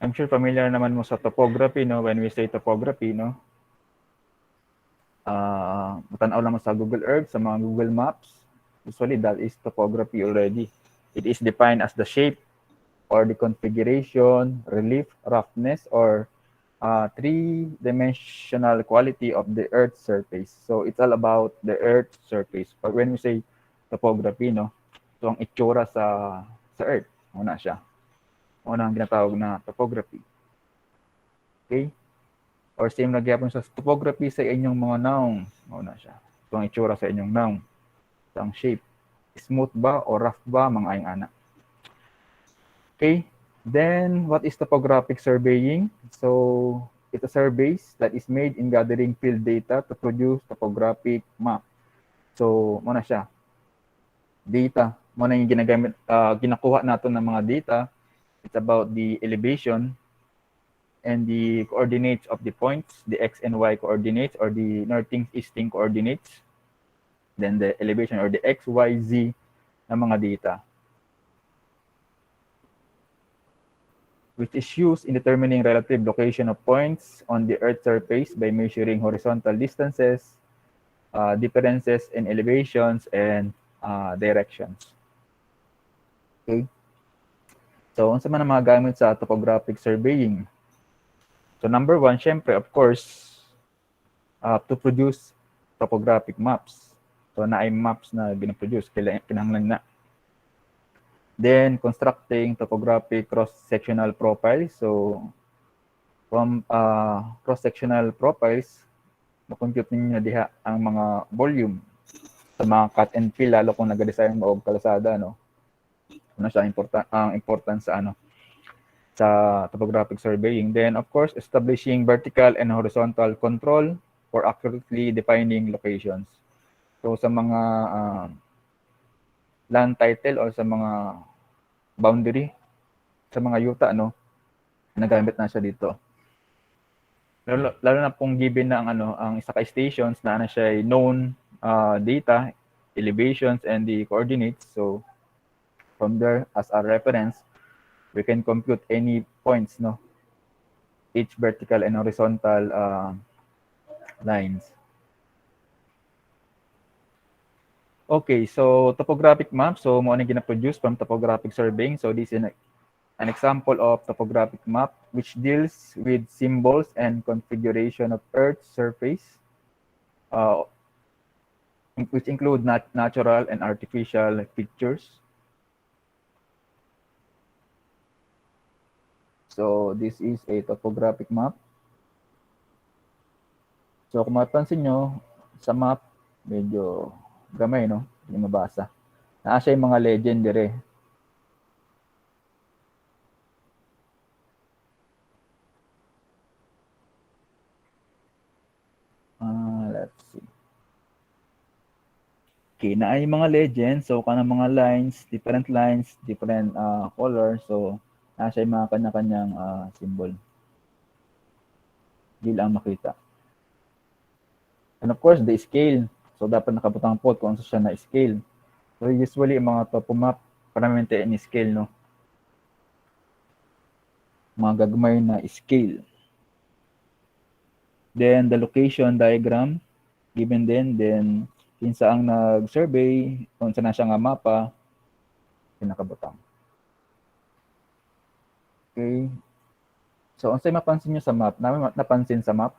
I'm sure familiar naman mo sa topography, no? When we say topography, no? Matanaw naman sa Google Earth, sa mga Google Maps. Usually, that is topography already. It is defined as the shape or the configuration, relief, roughness, or three-dimensional quality of the Earth's surface. So, it's all about the Earth's surface. Or when we say topography, no? So, ang itsura sa Earth. Una siya. Una ang ginatawag na topography. Okay? Or same nagyapon sa topography sa inyong mga noun. Una siya. So, ang itsura sa inyong noun. So, ang shape. Smooth ba o rough ba, mga ayong anak. Okay? Then, what is topographic surveying? So, it's a surveys that is made in gathering field data to produce topographic map. So, muna siya. Data. Muna yung ginagamit, ginakuha natin ng mga data. It's about the elevation and the coordinates of the points, the X and Y coordinates or the northing easting coordinates. Then the elevation or the X, Y, Z ng mga data, which is used in determining relative location of points on the Earth's surface by measuring horizontal distances, differences in elevations, and directions. Okay? So, unsa man ang mga gamit sa topographic surveying? So, number one, syempre, of course, to produce topographic maps. So, na ay maps na binaproduce, kinahanglan na. Then, constructing topographic cross-sectional profiles. So, from cross-sectional profiles, makompute ninyo diha ang mga volume sa mga cut and fill, lalo kung nag-design mo og kalsada, no? Ano siya ang importance sa sa topographic surveying. Then, of course, establishing vertical and horizontal control for accurately defining locations. So, sa mga land title or sa mga boundary, sa mga yuta, no, nagamit na siya dito. Lalo na pong given na ang isa ka stations na siya ay known data, elevations, and the coordinates. So, from there, as a reference, we can compute any points, no? Each vertical and horizontal lines. Okay, so topographic map. So, mo na gina-produce from topographic surveying. So, this is an example of topographic map which deals with symbols and configuration of Earth's surface, which include natural and artificial features. So, this is a topographic map. So, kung mapansin nyo, sa map, medyo gamay, no? Hindi mabasa. Naasa yung mga legend dire. Let's see. Okay, na ay mga legends. So, kanang mga lines, different colors. So, nasa yung mga kanya-kanyang symbol. Hindi lang makita. And of course, the scale. So, dapat nakabutang po kung ano siya na scale. So, usually, yung mga topo map, permanente in scale, no? Mga gagmay na scale. Then, the location diagram, given din. Then, kinsa ang nag-survey, kung saan na siya nga mapa, pinakabutang. Okay. So, unsay mapansin nyo sa map? Napansin sa map?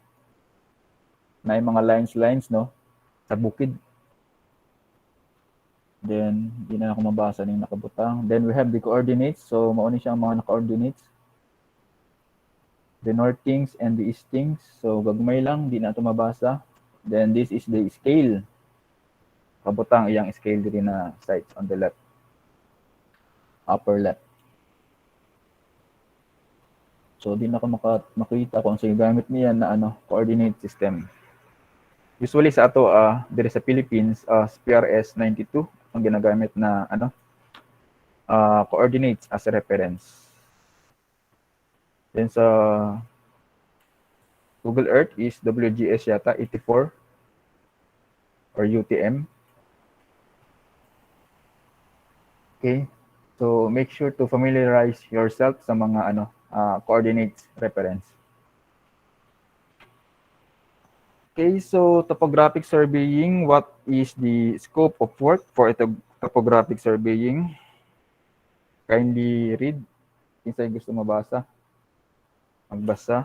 Na yung mga lines, no? Sa bukid. Then, hindi na ako mabasa ng nakabutang. Then, we have the coordinates. So, mauni siyang mga naka-coordinates. The northings and the eastings. So, gagmay lang, hindi na ito mabasa. Then, this is the scale. Kabutang iyang scale din na sites on the left. Upper left. So, di na ako makita kung saan gamit niya na coordinate system. Usually sa ato, dire sa Philippines, PRS 92 ang ginagamit na coordinates as a reference. Then sa Google Earth is WGS yata 84 or UTM. Okay. So make sure to familiarize yourself sa mga coordinates reference. Okay, so topographic surveying, what is the scope of work for topographic surveying? Kindly read. Kinsay gusto mabasa? Magbasa.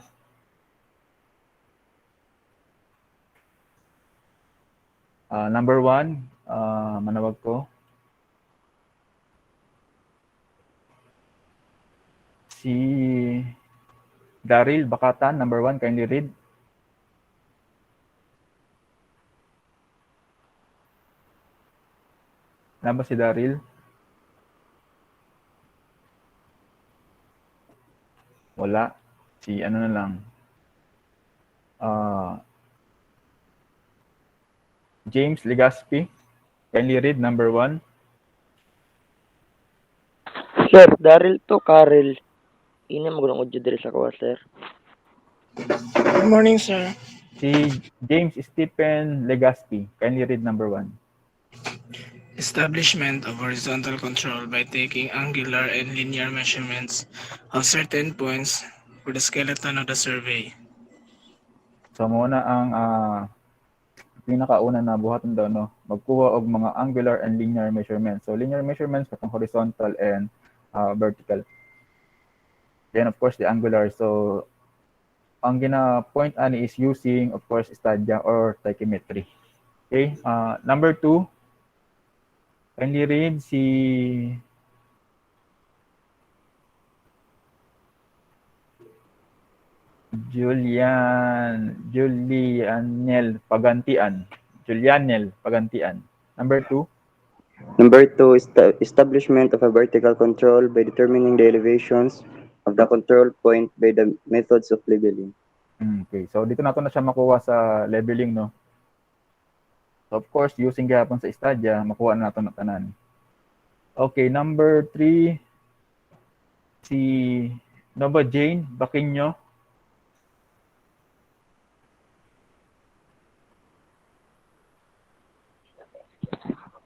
Number 1, manawag ko. Si Daryl Bakatan, number 1, kindly read. Ano ba si Daryl? Wala. Si ano na lang. James Legaspi, kindly read number 1. Sir, Daryl to Karel. Ina magulong audio diri sa kuha, sir. Good morning, sir. Si James Stephen Legaspi, kindly read number 1. Establishment of horizontal control by taking angular and linear measurements of certain points for the skeleton of the survey. So muna ang pinakauna na buhaton daw, no, magkuha og mga angular and linear measurements. So linear measurements katong horizontal and vertical. Then of course the angular. So ang gina-point ani is using of course stadia or tachymetry. Okay, number 2, kindly read si Julianel Pagantian. Number 2. Number 2 is the establishment of a vertical control by determining the elevations of the control point by the methods of leveling. Okay, so dito nato na siya makuha sa leveling, no. So of course, using gihapon sa stadia, makuha na nato na tanan. Okay, number 3, si Nova Jane Baquinho.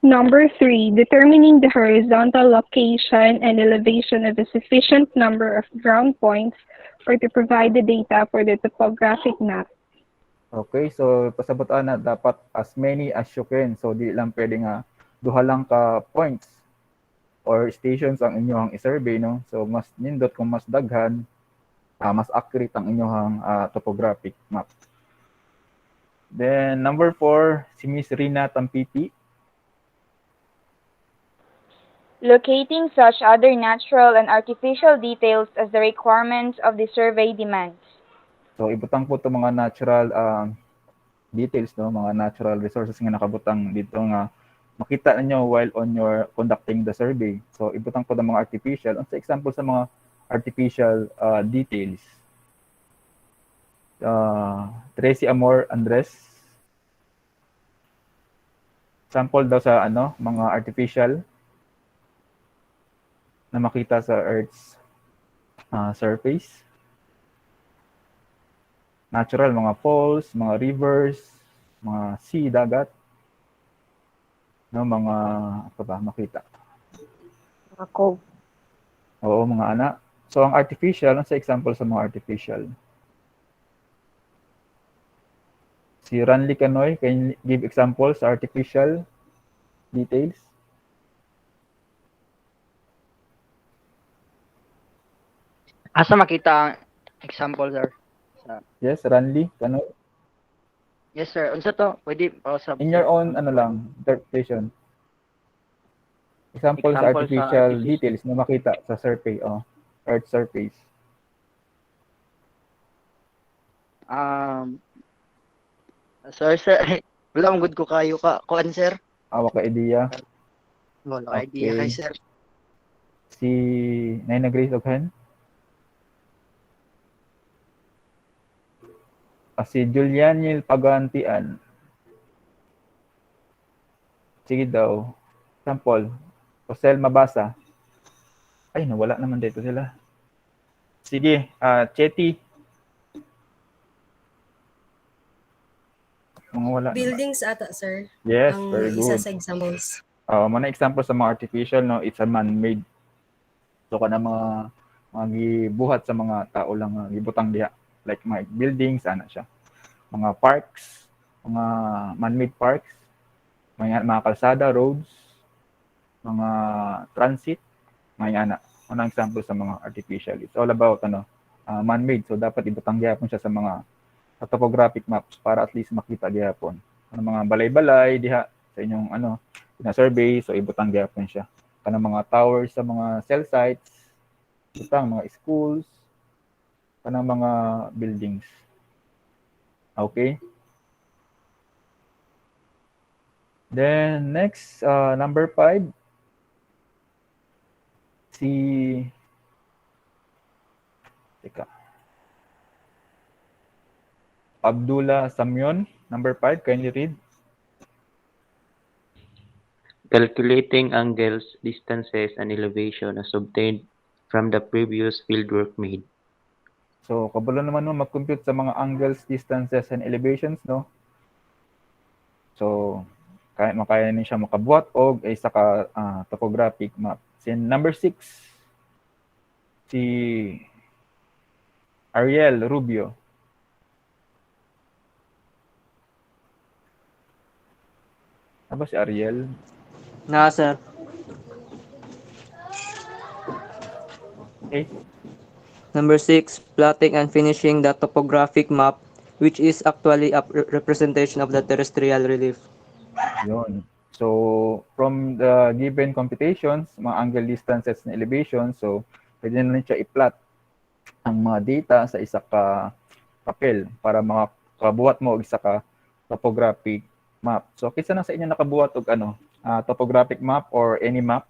Number 3, determining the horizontal location and elevation of a sufficient number of ground points or to provide the data for the topographic map. Okay, so pasabutan na dapat as many as you can. So di lang pwede nga duha lang ka points or stations ang inyong i-survey, no. So mas nindot kung mas daghan, mas accurate ang inyong topographic map. Then number 4, si Miss Rina Tampiti. Locating such other natural and artificial details as the requirements of the survey demands. So ibutang po itong mga natural details, no, mga natural resources nga nakabutang dito nga makita ninyo while on your conducting the survey. So ibutang po ng mga artificial. Sa example sa mga artificial details. Tracy Amor Andres. Sample daw sa mga artificial na makita sa Earth's surface. Natural, mga falls, mga rivers, mga sea, dagat. No, mga makita. Mga cove. Oo, mga ana. So ang artificial, sa example sa mga artificial. Si Ranli Canoy, can you give examples sa artificial details? Asa makita ang example, sir? Yes, Ranli Canoy. Yes, sir. Unsa to? Pwede sa In your own interpretation. Example sa artificial details na makita sa survey, Earth surface. Sir, wala akong good ko kayo kuan, sir. Awa ka idea. Wala idea kay sir. Si Naina Grace Oghan. Si Julianil Pagantian. Sige daw. Sample. Rosel Mabasa. Ay, nawala naman dito sila. Sige, Chetty. Mga wala buildings ata, sir. Yes, ang very isa good. sa examples. Mga example sa mga artificial, no, it's a man-made. So kana mga mga gibuhat sa mga tao lang nga gibutang diha, like mga buildings ana siya, mga parks, mga man-made parks, mga kalsada, roads, mga transit, mga ana. Unang example sa mga artificial, it's all about man-made, so dapat ibutang gyapon siya sa topographic maps para at least makita gyapon ano mga balay-balay diha sa inyong na-survey, so ibutang gyapon siya kanang mga towers sa mga cell sites, butang mga schools, kanang mga buildings. Okay? Then next, number 5, teka, Abdullah Samyon, number 5, kindly read. Calculating angles, distances, and elevation as obtained from the previous fieldwork made. So, kabalo naman mo mag-compute sa mga angles, distances, and elevations, no? So, makaya ni siya makabuhat og isa ka topographic map. Then number 6, si Ariel Rubio. Ano ba si Ariel? Na, sir. Okay. Number 6, plotting and finishing the topographic map, which is actually a representation of the terrestrial relief. Yun. So, from the given computations, mga angle, distances, and elevation, so pwede na rin siya i-plot ang mga data sa isa ka papel para makabuhat mo og isa ka topographic map. So, kisa na sa inyo nakabuhat og topographic map or any map?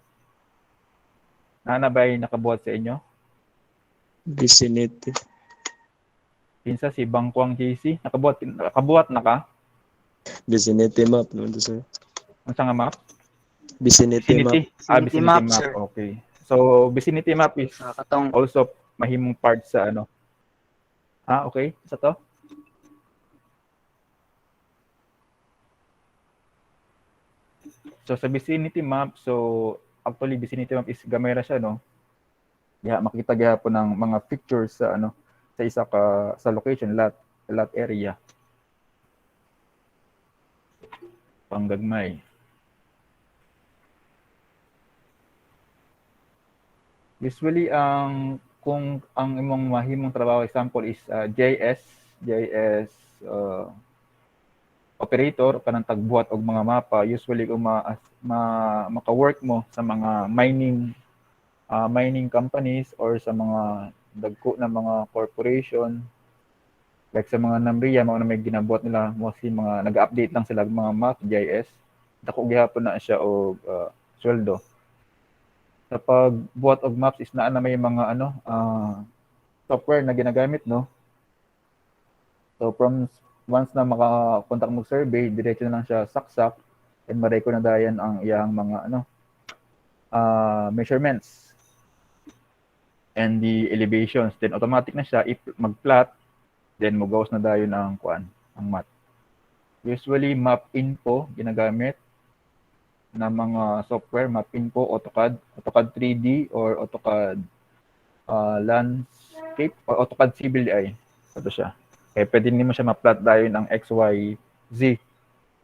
Na ba'y nakabuhat sa inyo? Vicinity. Pinsa si Bangkwang JC, nakabuhat na ka? Vicinity map no sir. Ano nga map? Vicinity map. Vicinity map, map. sir. Okay. So, vicinity map is Katong also mahimong part sa okay. Sa to? So, sa vicinity map, so actually vicinity map is gamay ra siya, no? Makita gyapon ng mga pictures sa sa isa ka sa location, lot area. Panggagmay. Usually kung ang imong mahimong trabaho example is JS operator kanang tagbuhat og mga mapa, usually kung maka-work mo sa mga mining companies or sa mga dagko na mga corporation, like sa mga NAMRIA, mao na may ginabuhat nila, mostly mga nag-update lang sila mga map JS, dako gihapon na siya og sweldo. Sa pagbuhat og maps is naa na may mga software na ginagamit, no? So from once na maka-contact mo survey, diretso na lang siya saksak and ma-record na dayon ang iyang mga measurements and the elevations. Then automatic na siya mag-plot, then mogawas na dayon ang map. Usually map info ginagamit na mga software, map info, AutoCAD 3D or AutoCAD landscape or AutoCAD civil ay. Ito siya. Kaya pwede nimo siya ma-plot dayon ang X, Y, Z.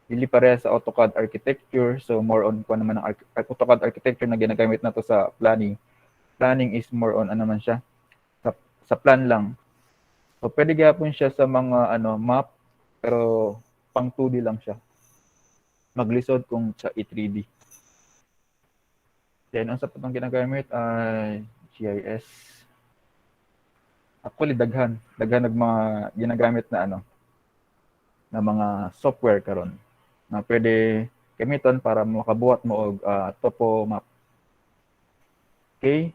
Dili pareha sa AutoCAD architecture. So more on naman ang AutoCAD architecture na ginagamit nato sa planning. Planning is more on naman siya sa plan lang. So pwede gyapon siya sa mga map pero pang 2D lang siya. Maglisod kung sa 3D. Then ang sa patong ginagamit ay GIS. Actually daghan ng mga ginagamit na na mga software karon na pwede gamiton para makabuhat mo og topo map. Okay?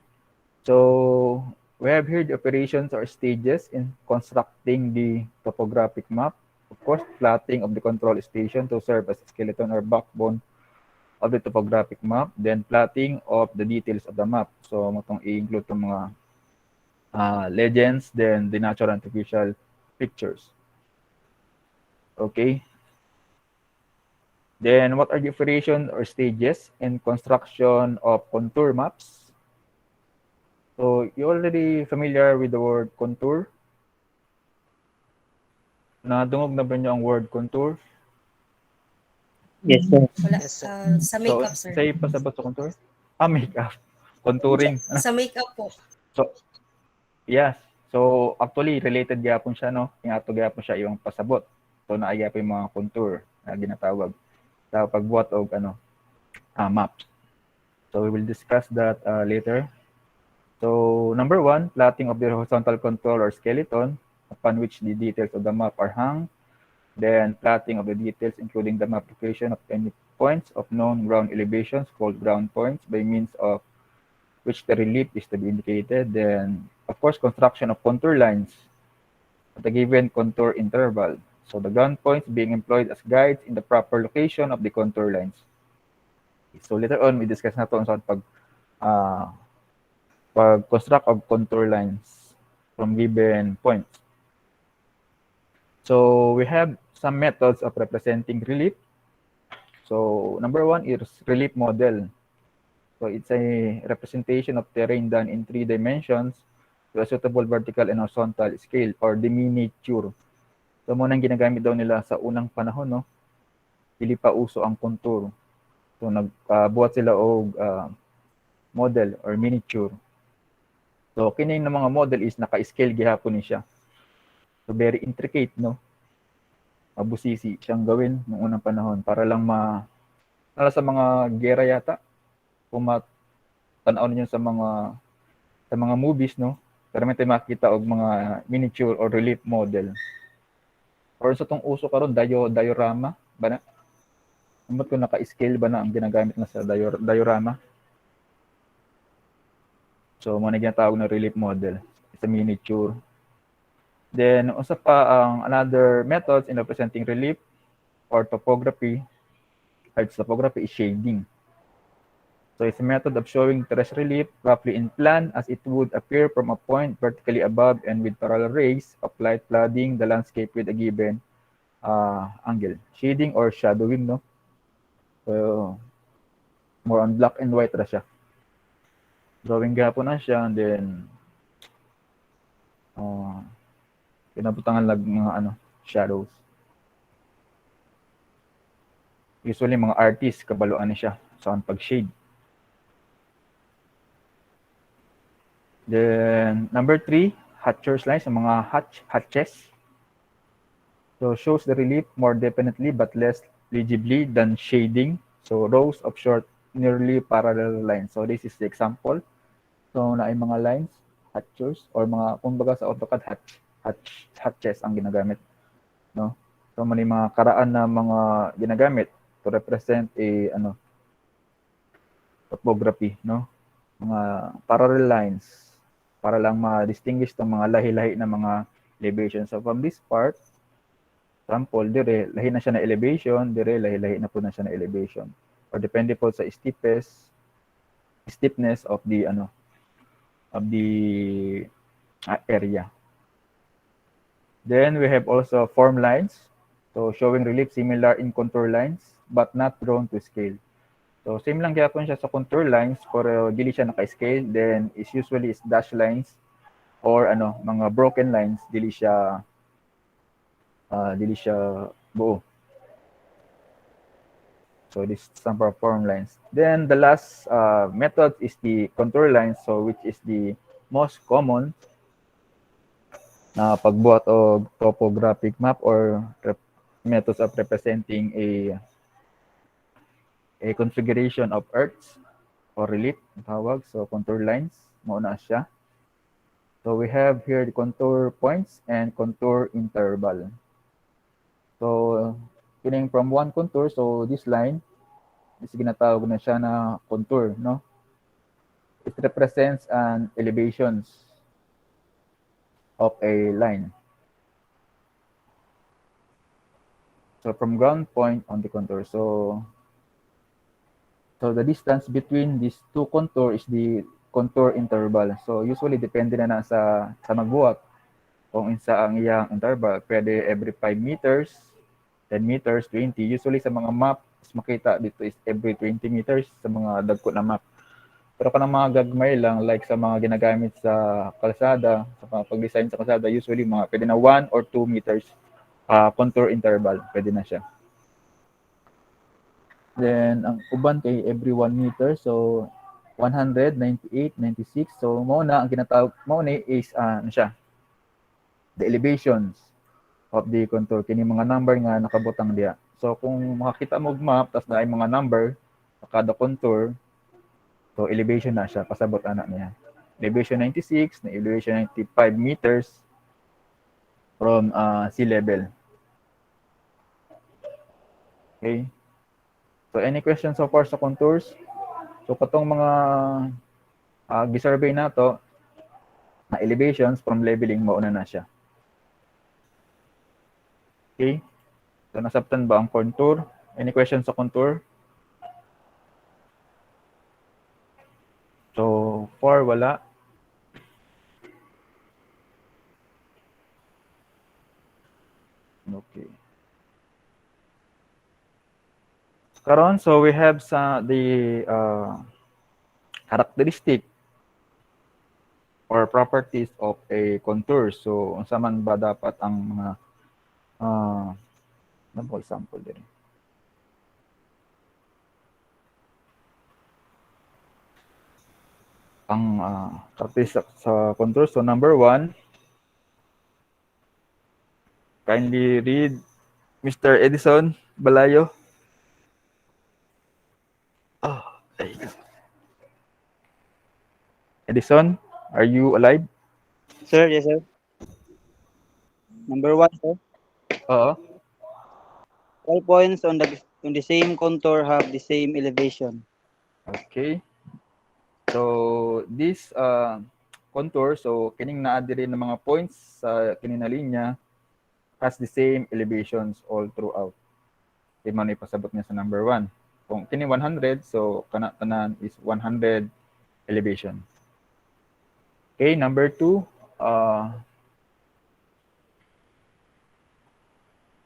So we have here the operations or stages in constructing the topographic map. Of course, plotting of the control station to serve as a skeleton or backbone of the topographic map, then plotting of the details of the map. So motong i-include tong mga legends, then the natural and artificial pictures. Okay. Then what are the operations or stages in construction of contour maps? So you already familiar with the word contour? Nadungog na ba niyo ang word contour? Yes, sir. Wala. Yes, sir. Sa So, makeup, sir. say pasabot sa contour? Makeup. Contouring. Sa makeup po. So, yes. So, actually, related gyapon siya, no? Yung ato gyapon siya yung pasabot. So, naayapon yung mga contour na ginatawag sa pagbuhat og maps. So, we will discuss that later. So, number 1, plotting of the horizontal contour or skeleton upon which the details of the map are hung. Then, plotting of the details including the map location of any points of known ground elevations called ground points by means of which the relief is to be indicated. Then, of course, construction of contour lines at a given contour interval. So, the ground points being employed as guides in the proper location of the contour lines. So, later on, we discuss na ito sa pag-construct of contour lines from given points. So, we have some methods of representing relief. So, number 1 is relief model. So, it's a representation of terrain done in 3 dimensions to a suitable vertical and horizontal scale or the miniature. So, munang ginagamit daw nila sa unang panahon, no? Dili pa uso ang contour. So, nagbuhat sila og model or miniature. So, kini ng mga model is naka-scale gihapon ni siya. So, very intricate, no? Mabusisi siyang gawin noong unang panahon para lang para sa mga gera yata. Kung tanaw niyo sa mga movies, no? Pero may tayo makita og mga miniature or relief model. Or sa tong uso karon diorama ba na? Amot ko naka-scale ba na ang ginagamit na sa diorama? So mo na ginatawag na relief model. It's a miniature. Then usa pa ang another methods in representing relief or topography. Topography is shading. So it's a method of showing terrestrial relief roughly in plan as it would appear from a point vertically above and with parallel rays of light flooding the landscape with a given angle. Shading or shadowing, no? So, more on black and white ra siya. Drawing gapon na siya and then pinabutangan lag mga shadows. Usually mga artists kabaluan ni siya sa pag-shade. Then, number 3, hatcher's lines, ang mga hatches. So, shows the relief more definitely but less legibly than shading. So, rows of short, nearly parallel lines. So, this is the example. So, na ay mga lines, hatchers, or mga, kumbaga sa AutoCAD, hatches ang ginagamit. No? So, may mga karaan na mga ginagamit to represent a, topography, no? Mga parallel lines para lang ma-distinguish ng mga lahi-lahi na mga elevation. So from this part, sample, dire, lahi na siya na elevation, dire, lahi-lahi na po na siya na elevation. Or depende po sa steepness of the, area. Then we have also form lines. So showing relief similar in contour lines, but not drawn to scale. So same lang gyapon siya sa contour lines pero dili siya naka-scale, then is usually is dash lines or mga broken lines, dili siya buo. So this is some form lines. Then the last method is the contour lines, so which is the most common na pagbuhat og topographic map or methods of representing a configuration of earths or relief tawag. So contour lines mao na siya. So we have here the contour points and contour interval. So kining from one contour, so this line is ginatawag na siya na contour, no? It represents an elevations of a line. So from ground point on the contour. So the distance between these two contour is the contour interval. So usually depende na sa magbuhat kung insa ang iyang interval. Pwede every 5 meters, 10 meters, 20. Usually sa mga map, makita dito is every 20 meters sa mga dagko na map. Pero kanang mga gagmay lang, like sa mga ginagamit sa kalsada, sa pag-design sa kalsada, usually mga pwede na 1 or 2 meters contour interval, pwede na siya. Then, ang uban kay every 1 meter, so 100, 98, 96. So, mauna, ang kinatawag, mauna is, ano siya, the elevations of the contour. Kini mga number nga nakabutang diya. So, kung makakita mo map, tapos na ay mga number, sa kada contour, so elevation na siya, pasabot anak niya. Elevation 96, na elevation 95 meters from sea level. Okay? So, any questions so far sa contours? So, katong mga gisurvey na to, na elevations from leveling, mauna na siya. Okay? So, nasabtan ba ang contour? Any questions sa contour? So, far, wala. Okay. Karon, so we have the characteristic or properties of a contour. So, unsa man ba dapat ang mga ano po example din? Ang characteristic sa contour. So, number 1, kindly read Mr. Edison Balayo. Edison, are you alive? Sir, yes, sir. Number 1, sir. Oo. All points on the same contour have the same elevation. Okay. So, this contour, so kining naa diri ng mga points sa kining na linya has the same elevations all throughout. Di man ipasabot niya sa number 1. Kung kini 100, so kana tanan is 100 elevation. Okay, number 2,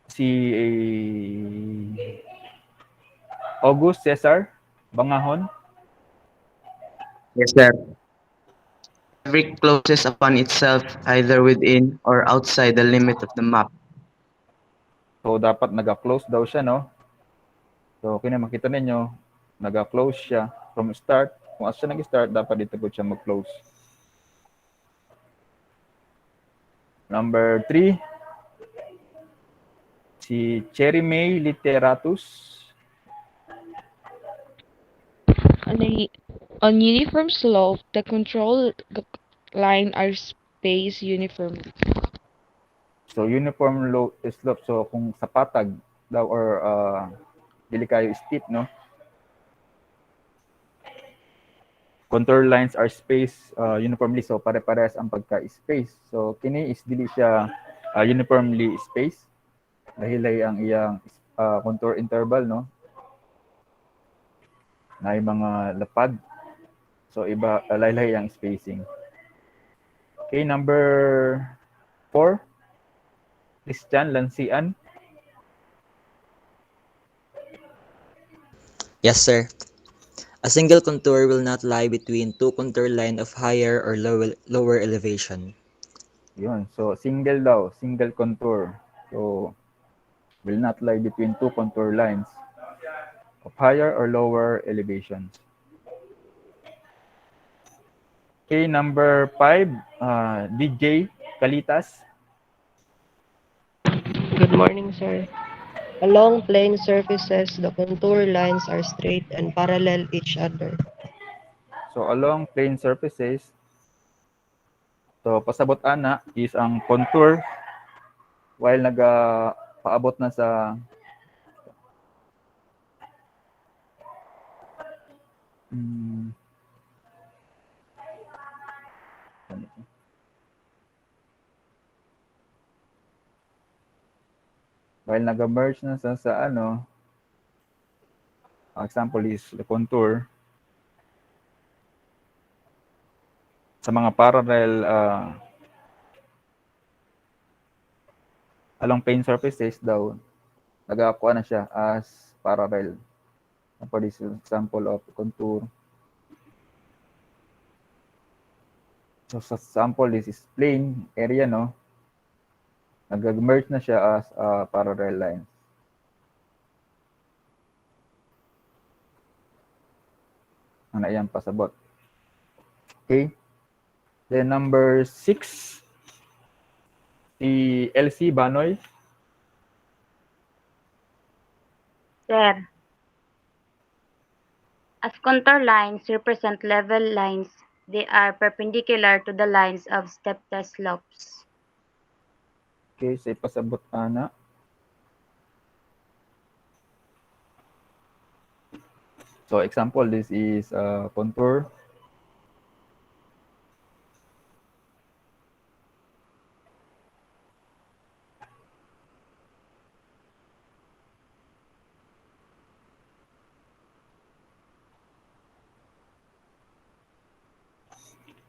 si August Cesar Bangahon. Yes, sir. Every closes upon itself either within or outside the limit of the map. So, dapat naga-close daw siya, no? So, kini makita ninyo, naga-close siya from start. Kung asa siya nag-start, dapat dito po siya mag-close. Number 3, si Cherry May Literatus. On uniform slope, the control line are spaced uniformly. So, uniform slope. So, kung sa patag daw or dili kayo steep, no? Contour lines are spaced uniformly. So, pare-parehas ang pagka-space. So, kini is dili siya uniformly spaced. Dahil ay ang iyang contour interval, no? Na ay mga lapad. So, iba, laylay ang spacing. Okay, number 4. Christian Lansian. Yes, sir. A single contour will not lie between two contour line of higher or lower elevation. Yun. So, single daw. Single contour. So, will not lie between two contour lines of higher or lower elevations. Okay, number 5, DJ Kalitas. Good morning, sir. Along plane surfaces, the contour lines are straight and parallel each other. So, along plane surfaces, so pasabot ana is ang contour while paabot na sa while nag-merge na sa ano, example is the contour sa mga parallel along plane surfaces daw, nagakuha na siya as parallel. For this example of contour. So sa sample, this is plane area, no? Nag-merge na siya as parallel lines. Ano yan pasabot. Okay. Then number 6, si LC Banoy. Sir, as contour lines represent level lines, they are perpendicular to the lines of step test slopes. Okay, say pasabot ana. So example, this is contour.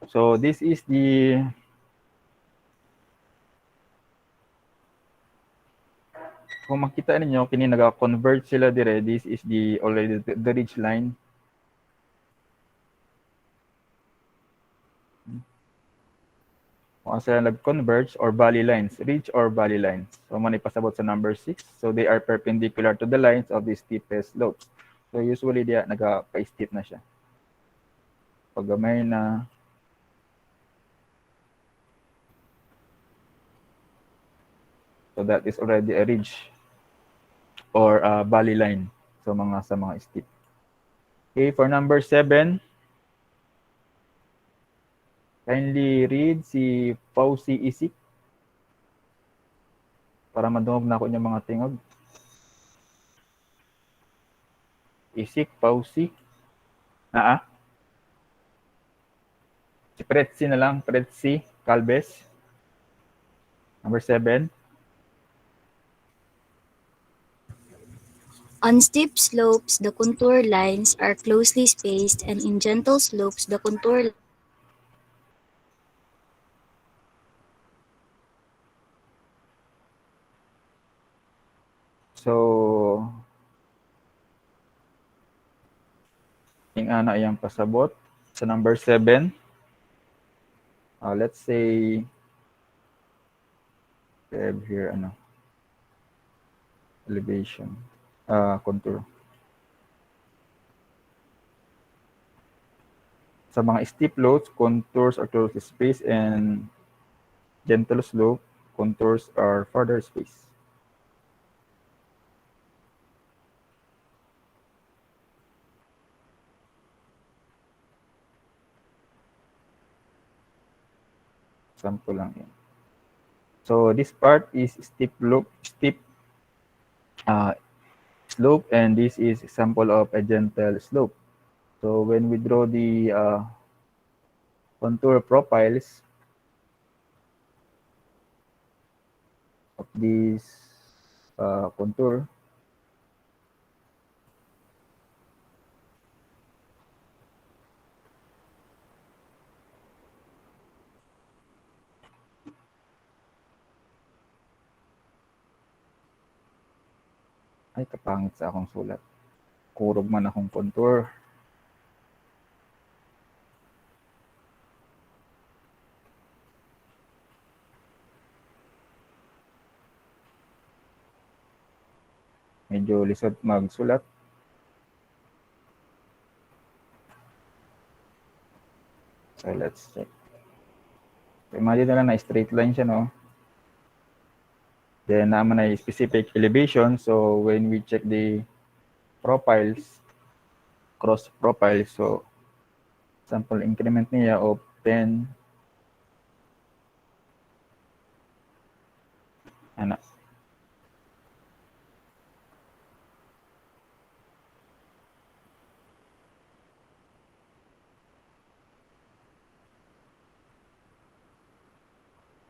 So this is the kung makita ninyo kini naga-convert sila dire, this is the already the ridge line. Kung sila nag-converge or valley lines, ridge or valley lines. So man ipasabot sa number 6. So they are perpendicular to the lines of the steepest slopes. So usually dia naga-pa-steep na siya. Pag gamay na so that is already a ridge or a valley line. So sa mga steep. Okay, for number 7, kindly read si Fauci Isik para madungog na ako niya mga tingog. Isik, Fauci. Si Pretzi na lang, Pretzi Calves. Number 7. On steep slopes, the contour lines are closely spaced, and in gentle slopes, the contour So, yung ana iyang pasabot sa number 7. Let's say, we have here, elevation, contour. Sa mga steep slopes, contours are closely spaced, and gentle slope, contours are further spaced. Sample lang yan. So this part is steep slope, and this is example of a gentle slope. So when we draw the contour profiles of this contour, ay kapangit sa akong sulat. Kurog man akong contour. Medyo lisod magsulat. So let's check. Imagine na lang na straight line siya, no? Then naman na specific elevation. So when we check the profiles, cross profiles, so sample increment niya of 10.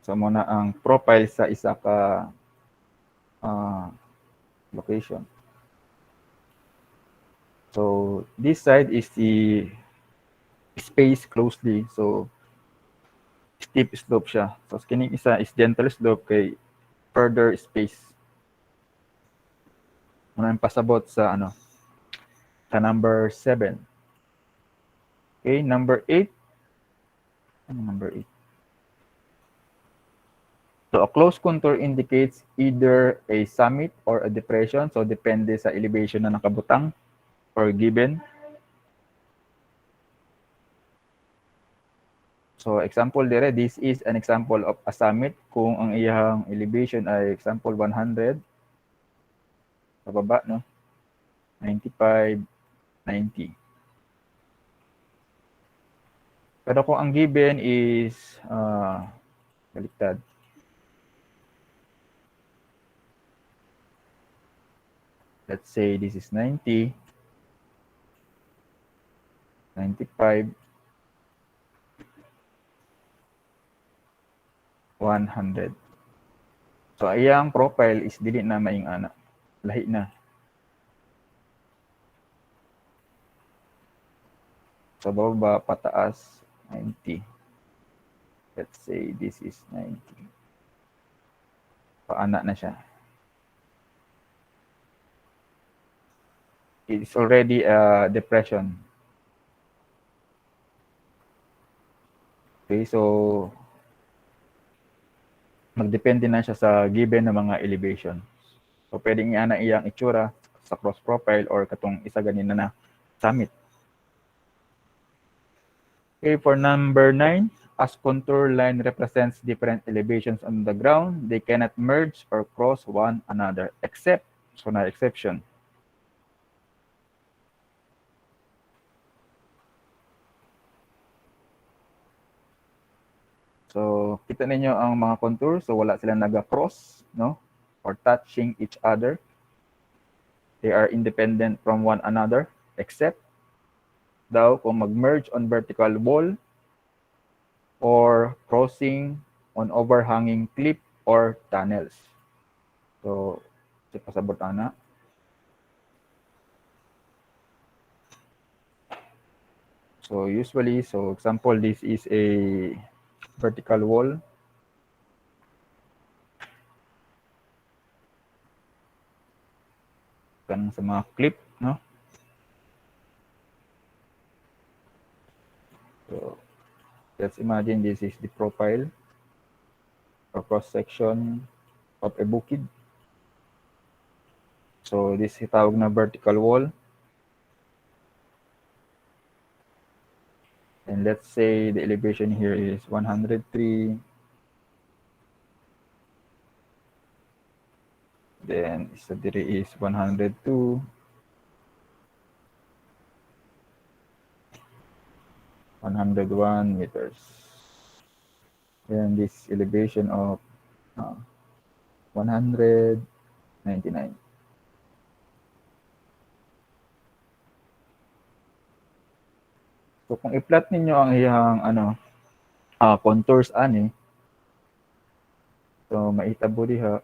So muna ang profile sa isa ka location. So this side is the space closely. So steep slope siya. So kining isa is gentle slope kay further space. Muna yung pasabot sa sa number 7. Okay, number 8. Number 8. So a closed contour indicates either a summit or a depression. So depende sa elevation na nakabutang or given. So example dire, this is an example of a summit kung ang iyang elevation ay example 100 sa baba, no? 95, 90. Pero kung ang given is baliktad. Let's say this is 90, 95, 100. So iyang profile is dili na maing ana. Lahi na. Sa baba, pataas, 90. Let's say this is 90. Paana na siya. It's already a depression. Okay, so magdepende na siya sa given na mga elevation. So pwedeng iana iyang itsura sa cross profile or katong isa ganina na summit. Okay, for number 9, as contour line represents different elevations on the ground, they cannot merge or cross one another except, so na exception. So, kita ninyo ang mga contour. So, wala silang naga-cross, no? Or touching each other. They are independent from one another, except daw kung mag-merge on vertical wall or crossing on overhanging cliff or tunnels. So, si pasabot ana. So, usually, so example, this is a vertical wall. Kan sa mga clip, no? So, let's imagine this is the profile or cross-section of a bukid. So, this itawag na vertical wall. And let's say the elevation here is 103. Then, isa diri is 102. 101 meters. Then this elevation of 199. So kung i-plot ninyo ang iyang contours ani, so mahitabo diha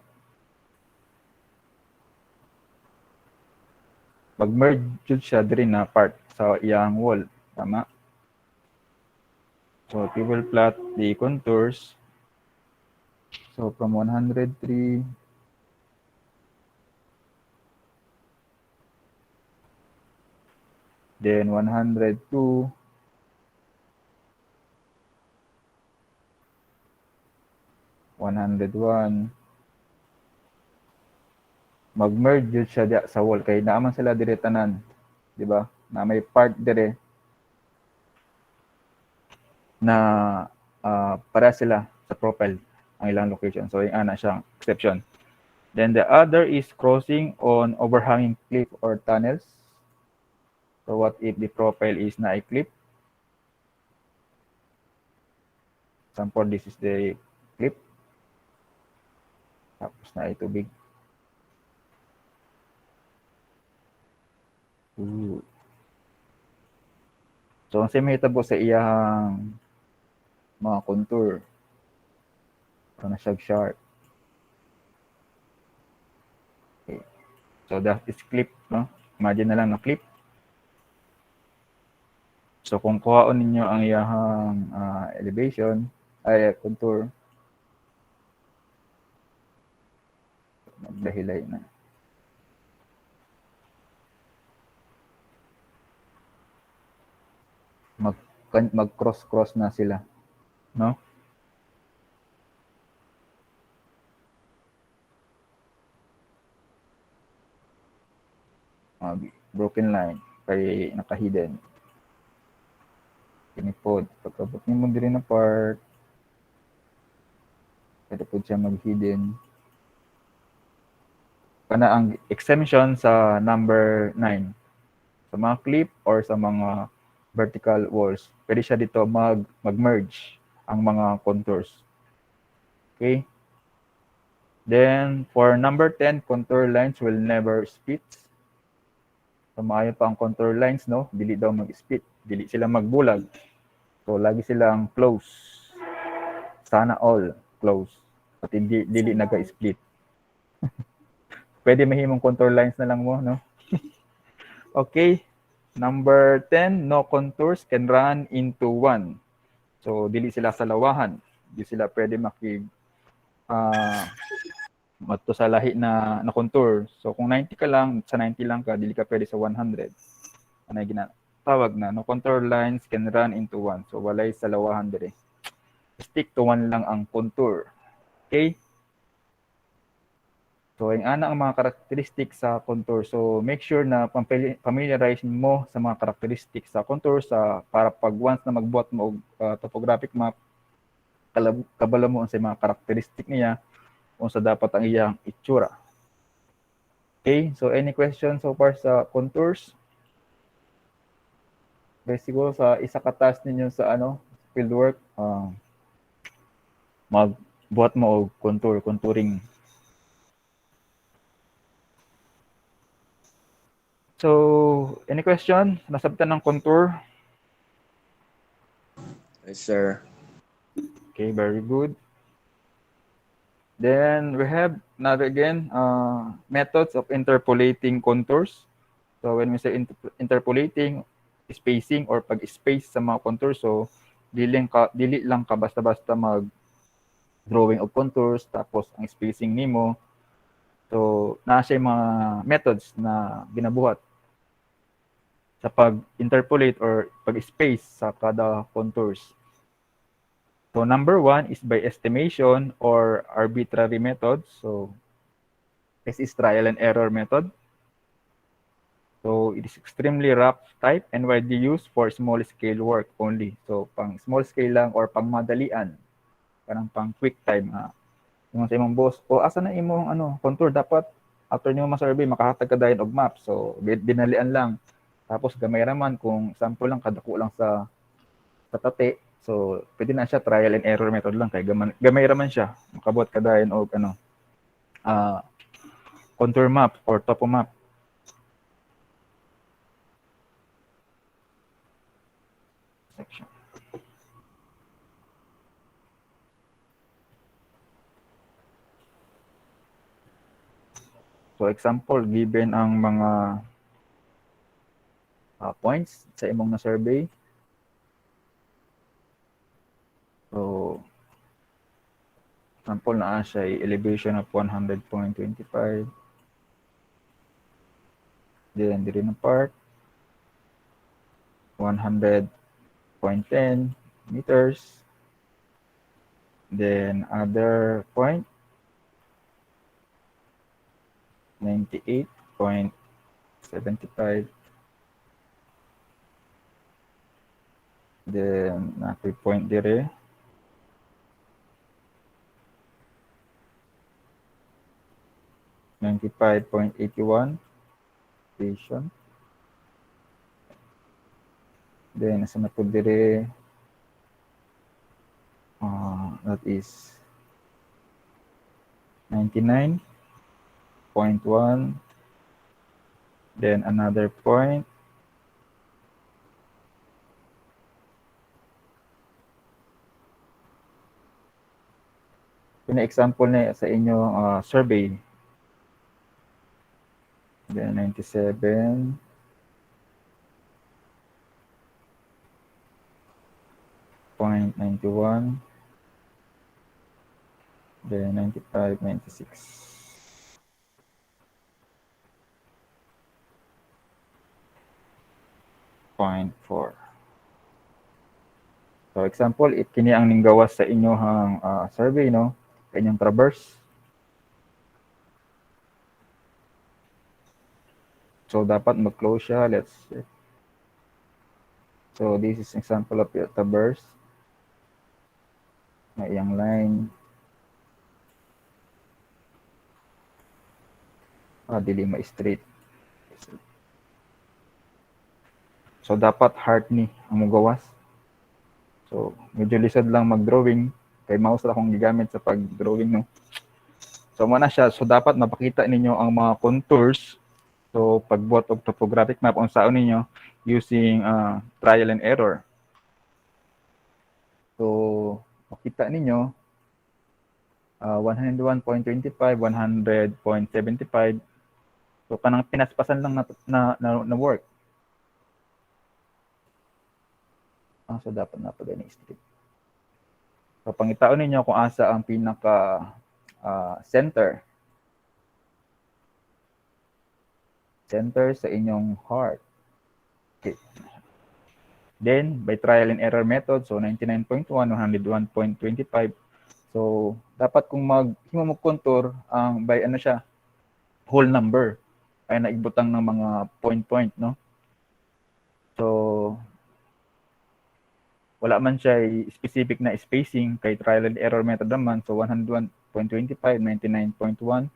mag-merge jud siya diri na part sa iyang wall, tama? So we will plot the contours. So from 103 then 102 101 mag-merge jud siya diya sa wall kay naaman sila dire tanan, di ba? Na may part dire na para sila sa profile ang ilang location. So yung ana siyang exception. Then the other is crossing on overhanging cliff or tunnels. So what if the profile is na a cliff? Example, this is the cliff. Tapos na ay tubig. Ooh. So ang mahitabo sa iyang mga contour. So na siya sharp. Okay. So that is clip, no? Imagine na lang na clip. So kung kuhaon ninyo ang iyang elevation, ay contour, magdahilay na. Mag-cross-cross na sila. no? Broken line kay naka-hidden. Kinipod. Pagkabot nimo diri na part, pwede po siya mag-hidden. Kana ang exemption sa number 9. Sa mga clip or sa mga vertical walls, pwede siya dito mag-merge ang mga contours. Okay? Then, for number 10, contour lines will never split. So, maayo pa ang contour lines, no? Dili daw mag-split. Dili sila magbulag. So, lagi silang close. Sana all close. At dili naga-split. Pwede mahimong contour lines na lang mo, no? Okay. Number 10, no contours can run into 1. So, dili sila sa lawahan. Di sila pwede madto sa lahi na contour. So, kung 90 ka lang, sa 90 lang ka, dili ka pwede sa 100. Ano yung ginatawag na? No contour lines can run into 1. So, walay sa lawahan dire. Stick to 1 lang ang contour. Okay? So, yung ana ang mga characteristics sa contour. So, make sure na familiarize mo sa mga characteristics sa contour para pag once na magbuhat mo og topographic map, kabalo mo sa mga characteristic niya kung sa dapat ang iyang itsura. Okay? So, any questions so far sa contours? Okay, siguro sa isa ka task ninyo sa fieldwork, magbuhat mo og contouring. So, any question? Nasabtan ng contour? Yes, sir. Okay, very good. Then we have another again, methods of interpolating contours. So when we say interpolating, spacing or pag-space sa mga contours, so dili lang ka basta-basta mag-drawing of contours tapos ang spacing nimo. So naa siya mga methods na ginabuhat sa pag-interpolate or pag-space sa kada contours. So number 1 is by estimation or arbitrary method. So this is trial and error method. So it is extremely rough type and widely used for small scale work only. So pang small scale lang or pang madalian. Parang pang quick time. Yung sa imong boss, asa na imong contour, dapat after nimo ma-survey makahatag ka dayon og map. So dinalian lang. Tapos gamay raman kung sample lang kadako lang sa tate. So pwede na siya trial and error method lang kay gamay raman siya. Makabuhat ka dayon og contour map or topo map. Section. So example, given ang mga points sa imong na survey. So example na siya elevation of 100.25. Then diri na part 100.10 meters. Then other point 98.75. Then nakoy point dire 95.81 station. Then nasa na po dire that is 99.1. Then another point 'yung example na sa inyo survey. Then 97.91. Then 95.96.4. So example, kini ang ninggawas sa inyong survey, no? Sa inyong traverse. So dapat mag-close siya. Let's see. So this is example of your traverse. Na iyang line. Dili ma-straight. So dapat heart ni ang mugawas. So medyo lisod lang mag-drawing. Kay mouse ra akong gigamit sa pag-drawing, no? So muna siya. So dapat mapakita ninyo ang mga contours. So pagbuhat og topographic map unsaon ninyo using trial and error. So makita ninyo 101.25, 100.75. So kanang pinaspasan lang na work. So dapat na pag ni straight. So pangitaon ninyo kung asa ang pinaka center sa inyong heart. Okay. Then by trial and error method, so 99.1, 101.25. So dapat kung himo mo contour ang by ano siya, whole number ay naigbutang ng mga point, no? So wala man siya specific na spacing kay trial and error method naman. So 101.25, 99.1.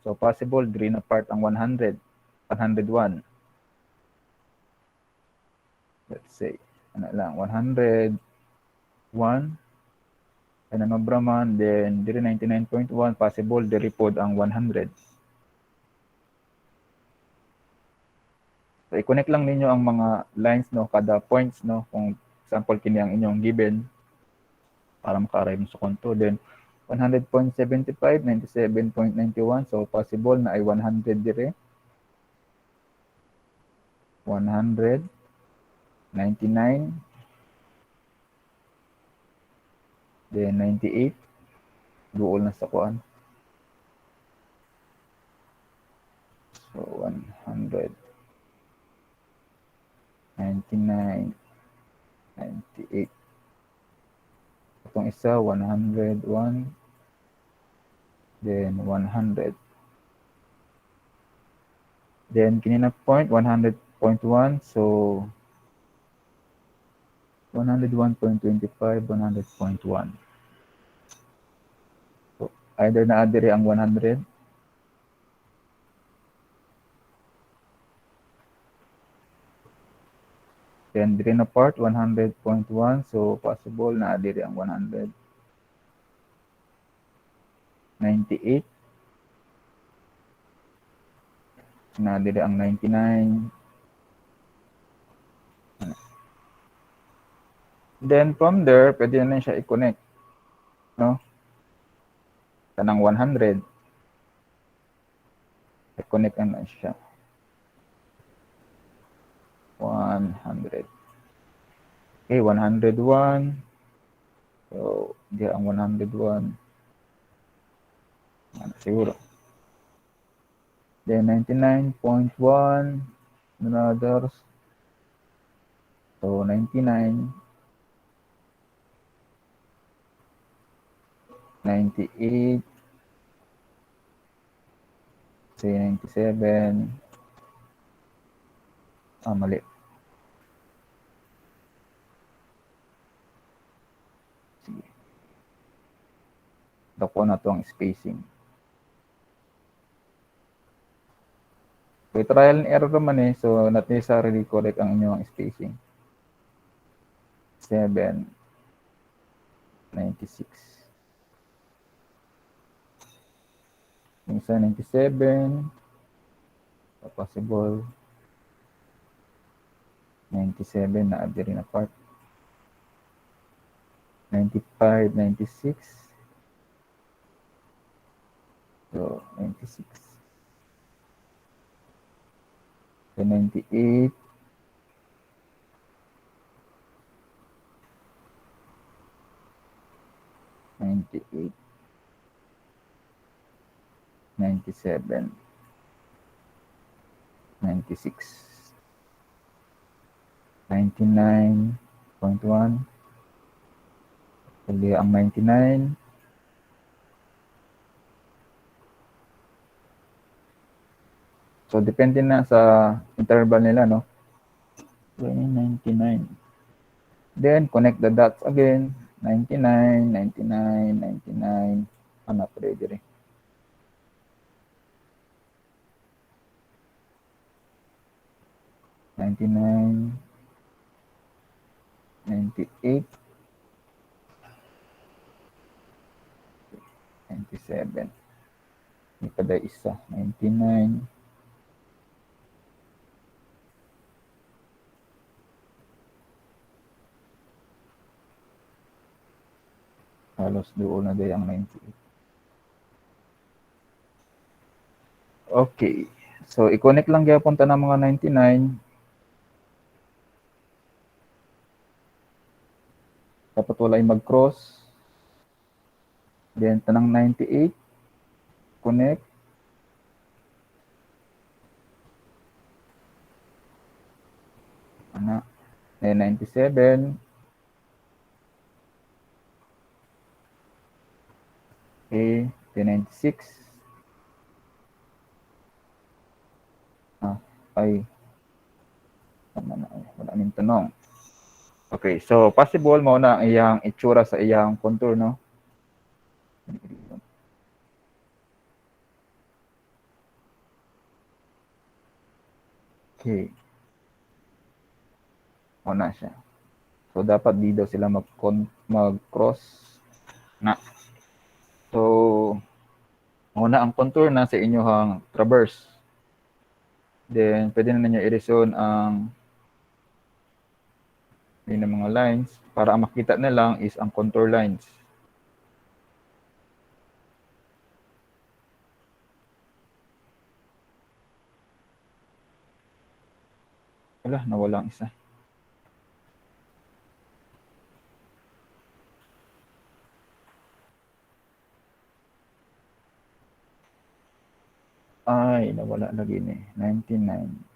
So possible diri na part ang 100, 101. Let's say ano lang 101 ay nanobra man, then diri 99.1 possible diri pod ang 100. So i-connect lang ninyo ang mga lines, no, kada points, no, kung example kini ang inyong given para maka-arrive sa contour. Then 100.75, 97.91, so possible na ay 100 dire. 100, 99, then 98, duol na sa kuan. So 100, 99, 98. Itong isa 101, then 100. Then kinina point 100.1, so 101.25, 100.1. So either na adire ang 100 then dire na part 100.1, so possible na adire ang 100. 98 na adire ang 99. Then from there, pwede na siya i-connect, no? Kanang 100. I-connect na siya. 100. Okay, 101. So, di ang 101. Siguro. Then 99.1. Another. So, 99. 98, say 97, mali. Sige. Dako na to ang spacing. So, trial and error naman so not necessarily correct ang inyong spacing. 7, 96. Isa 97, possible 97 na adire na part. 95, 96. So 96. So 98. 98. 97, 96, 99.1, Uli ang 99. So, depende na sa interval nila, no? 99. Then, connect the dots again. 99, 99, 99. Ano, pwede rin. 99, 98, 97. May kada isa. 99. Halos doon na day ang 98. Okay. So, i-connect lang gyapon ta ng mga 99. Dapat wala yung mag-cross. Then, tanang 98. Connect. Ano? Then, 97. Okay. Then, 96. Ay. Tama na. Wala kaming tanong. Okay. So, possible mo na ang iyang itsura sa iyang contour, no? Okay. O na siya. So, dapat di daw sila mag-cross na. So, una ang contour na sa inyong traverse. Then, pwede na ninyo i-reson ang yun ang mga lines. Para ang makita na lang is ang contour lines. Wala, nawala ang isa. Ay, nawala lagi ni. 99.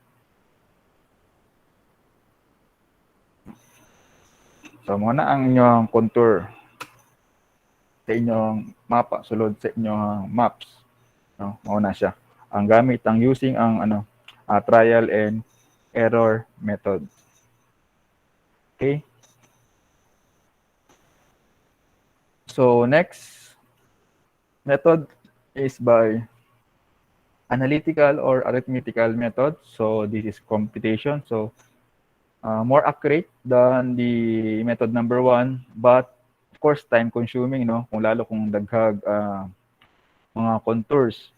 So, muna ang inyong contour sa inyong mapa, sulod sa inyong maps. No, mauna siya. Ang gamit, ang using ang trial and error method. Okay? So, next method is by analytical or arithmetical method. So, this is computation. So, more accurate than the method number 1, but of course time consuming, no, kung lalo kung daghag mga contours.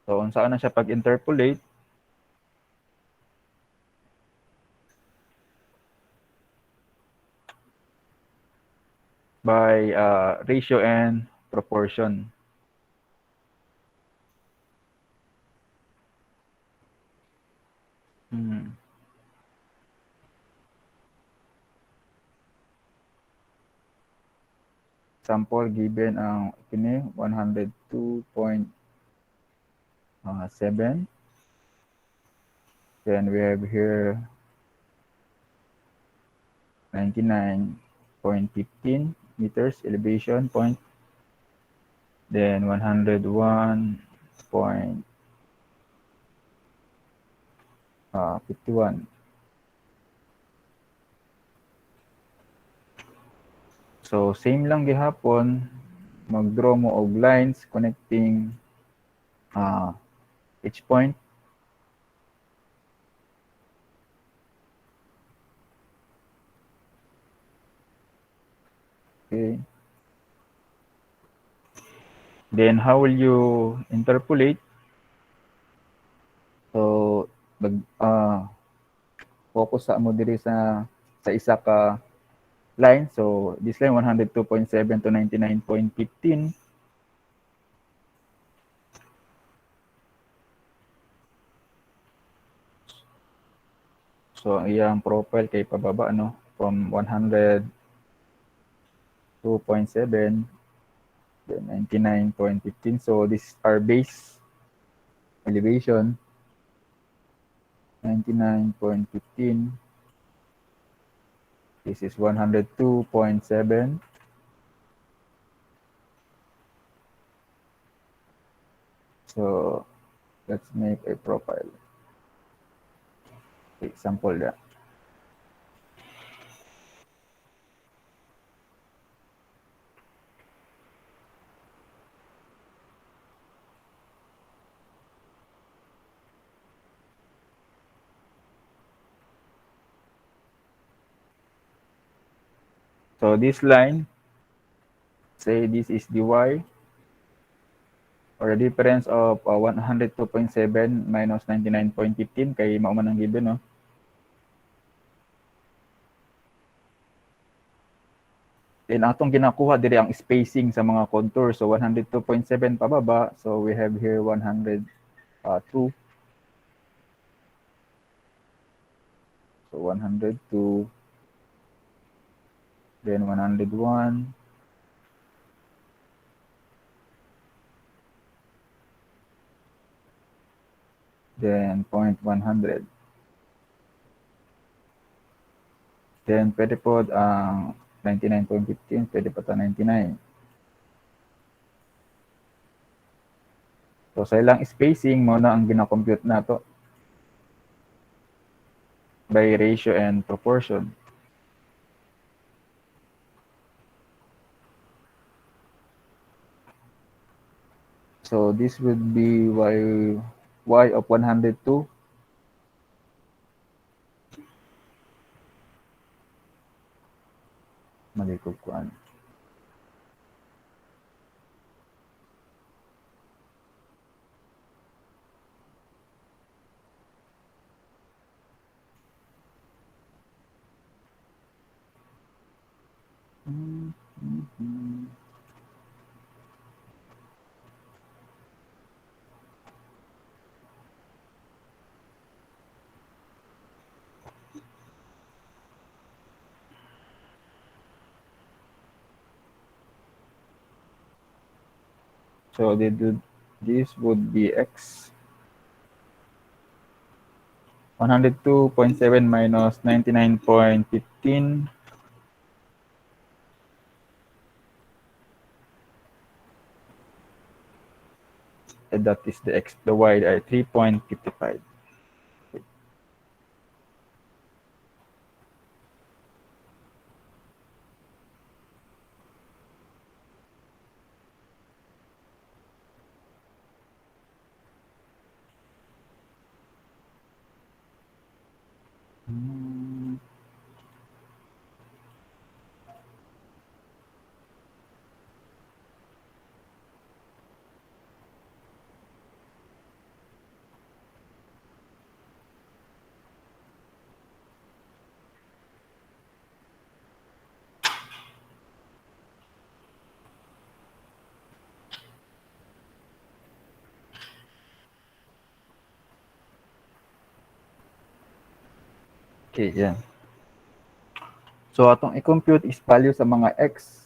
So unsa na siya pag interpolate, by ratio and proportion. Sample given ang kini 102.7. Then we have here 99.15 meters elevation point. Then 101.51. So same lang gihapon, mag-draw mo og lines connecting each point. Okay. Then how will you interpolate? So focus sa mo diri sa isa ka line. So this line 102.7 to 99.15. So ang iyang profile kay pababa, no, from 102.7 then 99.15. So this is our base elevation, 99.15. This is 102.7. So let's make a profile. Example that. So this line, say this is the y, or the difference of 102.7 minus 99.15 kay mauman ang given, no? Then atong ginakuha diri ang spacing sa mga contour. So 102.7 pababa. So we have here 102. So 102. Then 101. Then 0.100. Then pwede po ang 99.15, pwede pa ito 99. So sa ilang spacing mo na ang gina-compute na to by ratio and proportion. So this would be y of 102. Malikog ko ano. So this would be x. 102.7 minus 99.15. And that is the x, the y at 3.55. Okay, yan. So atong i-compute is value sa mga x.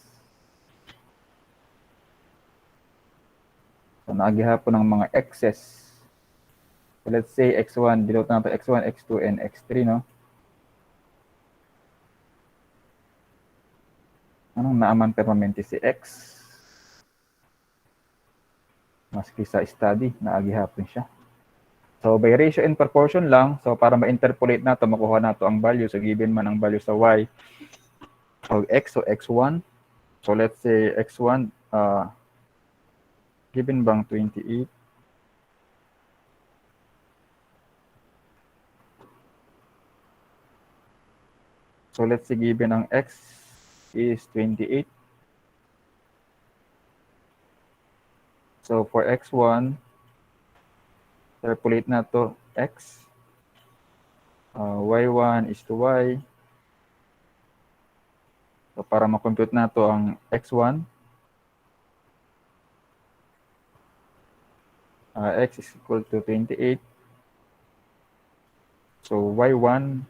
So naagihapon ng mga x's. So let's say x1, denote natin x1, x2, and x3, no? Anong naaman permanente si x? Maski sa study, naagihapon siya. So by ratio and proportion lang, so para ma-interpolate nato, makuha nato ang value. So given man ang value sa y of x, so x1. So let's say x1, given bang 28. So let's say given ang x is 28. So for x1, interpolate na to x. Y1 is to y. So para ma-compute na to ang x1, x is equal to 28. So y1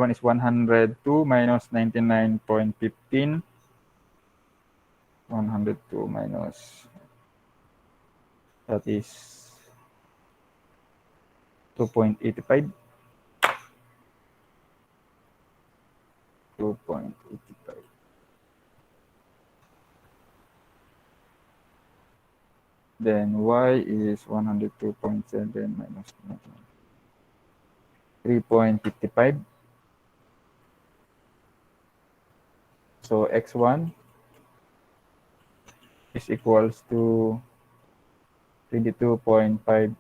is 102 minus 99.15. 102 minus That is 2.85. 2.85. Then y is 102.7 minus 3.55. So x1 is equals to 22.5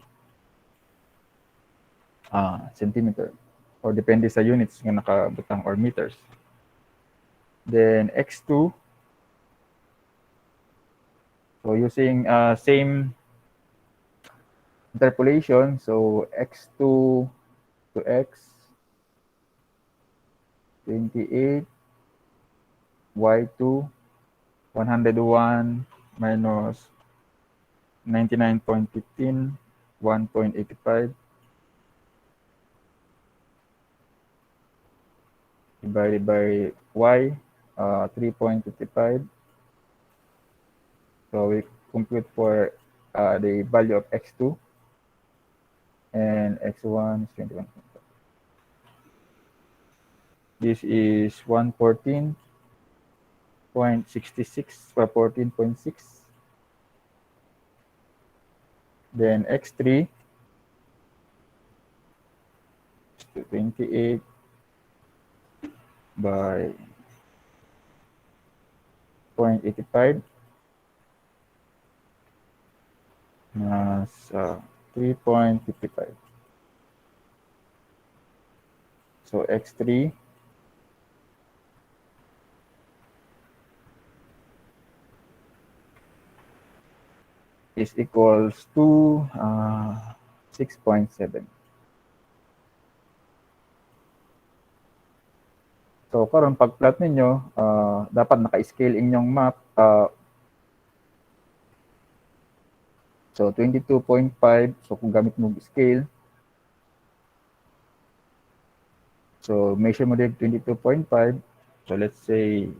centimeter, or depende sa units nga nakabutang or meters. Then x2, so using same interpolation, so x2 to x 28, y2 101 minus 99.15, 1.85 divided by y, 3.55. So we compute for the value of x2, and x1 is 21. This is 114.66 or 14.6. Then x3 is 28 by 0.85 minus 3.55. So x3 is equals to 6.7. So karon pag plot ninyo, dapat naka-scale inyong map. So 22.5, so kung gamit mo scale, so measure mo din 22.5. So let's say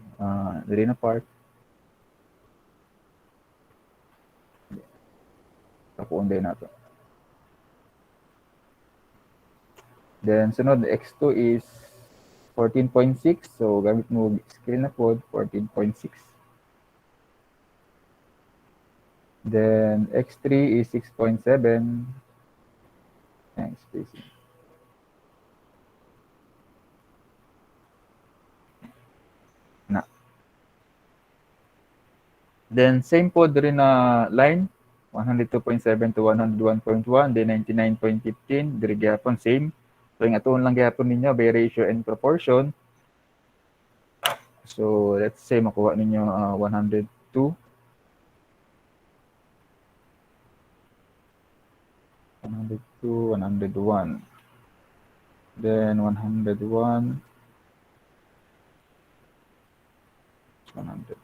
diri na part. Tapuon din nato. Then sunod x2 is 14.6, so gamit mo scale na pod 14.6. Then x3 is 6.7. And spacing. Na. Then same po rin na line 102.7 to 101.1, then 99.15 diri gyapon same. So yung atuon lang gyapon ninyo by ratio and proportion. So let's say makuha ninyo 102, 101, then 101, 100.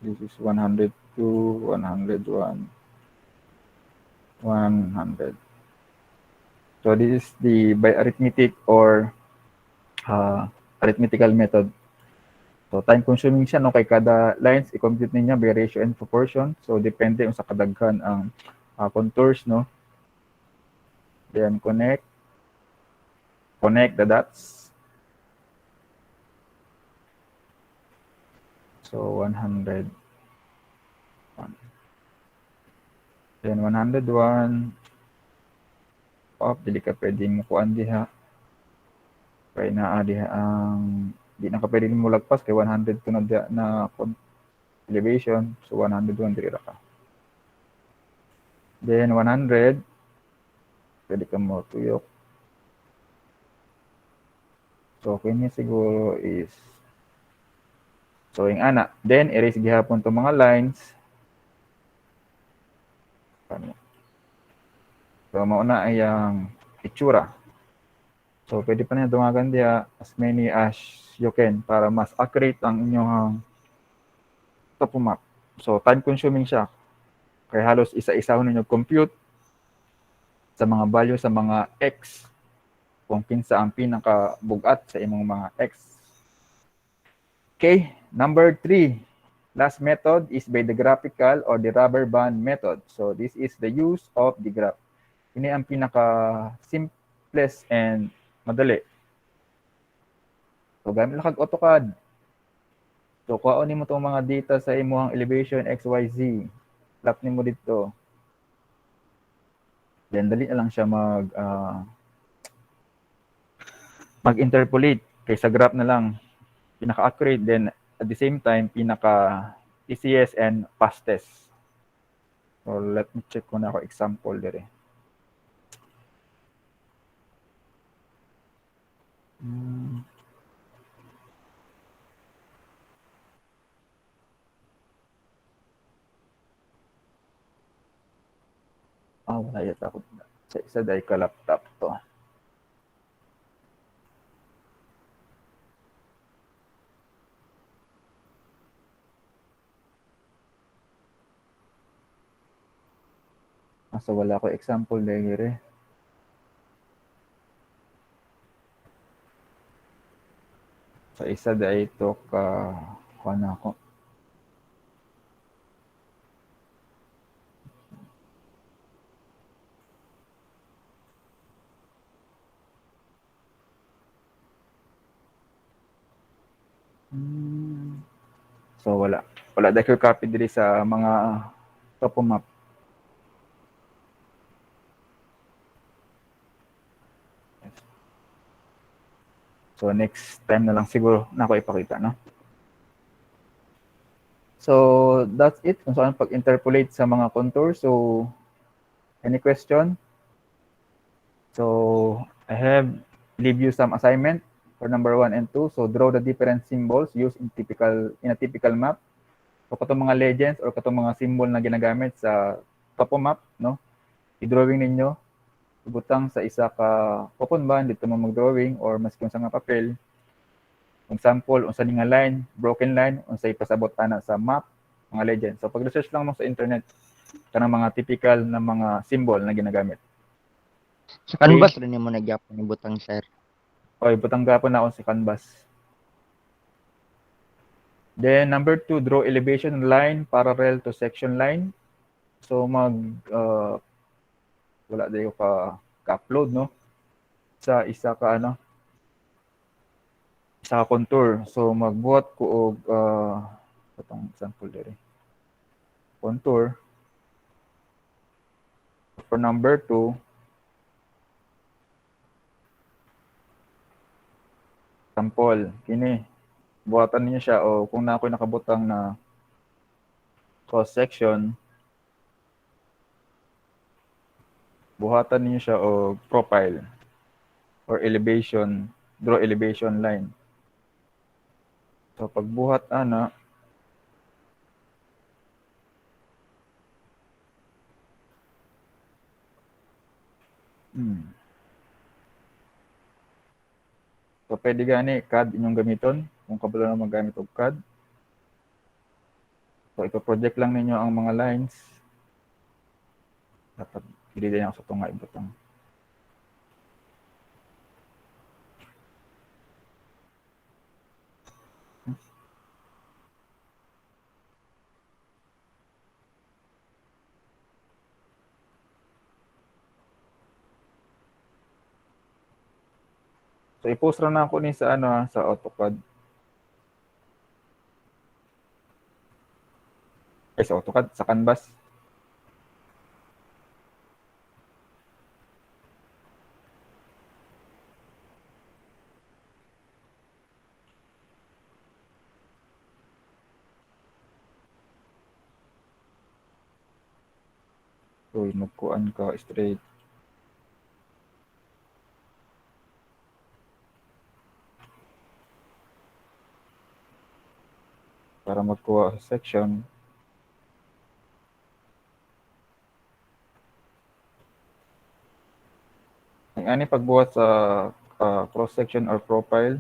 This is 102, 101, 100. So this is the by arithmetic or arithmetical method. So time consuming siya no, kay kada lines i-compute ninya by ratio and proportion. So depende sa kadaghan ang contours no. Then connect the dots. So 100. Then 101. Dili ka pwedeng mukuan diha. Kaya naa diha ang di na ka pwedeng mo lagpas kay 100 tunod diha na elevation. So 101 diri ra ka. Then 100 pwede ka mo tuyok. So kanya siguro is so yung ana. Then erase gihapon tong mga lines. So mauna ay ang itsura. So pwede pa niya dumagan diya as many as you can para mas accurate ang inyong topo map. So time consuming siya. Kaya halos isa-isa ninyo compute sa mga value sa mga x kung kinsa ang pinakabugat sa imong mga x. Okay, number 3. Last method is by the graphical or the rubber band method. So this is the use of the graph. Ini ang pinaka simplest and madali. So gamit lang kag AutoCAD. So kuhaon nimo tong mga data sa imong elevation XYZ. Plot nimo dito. Then dali na lang siya mag-interpolate kaysa graph na lang pinaka-accurate, then at the same time pinaka-easiest and fastest. So let me check ko na ako example dire. Wala yata ako. Sa isa dahil ka laptop to. So wala ko example dire. Sa isa dahil ito kuha na ako. So wala dahil ko copy diri sa mga topo map. So next time na lang siguro na ako ipakita, no? So that's it kung saan pag-interpolate sa mga contour. So any question? So I have leave you some assignment for number 1 and 2. So draw the different symbols used in a typical map. So katong mga legends or katong mga symbol na ginagamit sa topo map, no? I-drawing ninyo, ibutang sa isa ka coupon band dito mo mag-drawing or maski unsa nga papel. Kung sample unsa ni nga line, broken line, unsa ipasabot ana sa map, mga legends. So pag-research lang mo sa internet kanang mga typical na mga symbol na ginagamit. Sa canvas rin mo nagyapon ni butang sir. Okay, butang gapon na ako sa canvas. Then number 2, draw elevation line parallel to section line. So wala dayo ka-upload, no? Sa isa ka contour. So magbuhat ko og itong example dire. Contour. For number 2, sample kini. Buhatan niyo siya o kung na ako nakabutang na cross section, buhatan niyo siya o profile or elevation, draw elevation line. So pagbuhat ana, so pwede gani CAD inyong gamiton kung kabalo na magamit og CAD. So ipo-project lang ninyo ang mga lines. Dapat dili din ako sa tunga ibutang. So i-post ra na ako ni sa sa AutoCAD. Sa AutoCAD, sa Canvas. So magkuan ka straight. Para magkuha sa section. Ang ani pagbuhat sa cross section or profile.